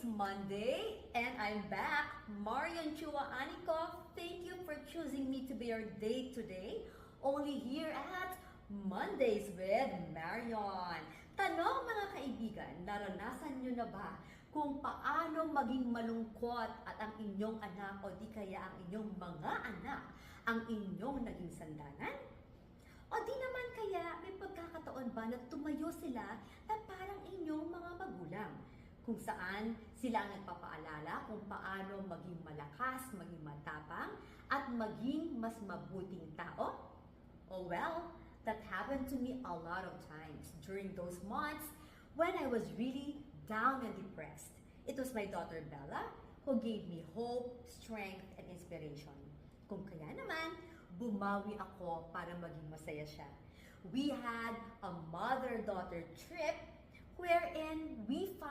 it's Monday and I'm back. Marion Chua Anikoff, thank you for choosing me to be your date today. Only here at Mondays with Marion. Tanong mga kaibigan, naranasan nyo na ba kung paano maging malungkot at ang inyong anak o di kaya ang inyong mga anak ang inyong naging sandalan? O di naman kaya may pagkakataon ba na tumayo sila na parang inyong mga magulang? Kung saan sila ang nagpapaalala kung paano maging malakas, maging matapang, at maging mas mabuting tao? Oh well, that happened to me a lot of times during those months when I was really down and depressed. It was my daughter Bella who gave me hope, strength, and inspiration. Kung kaya naman, bumawi ako para maging masaya siya. We had a mother-daughter trip wherein we found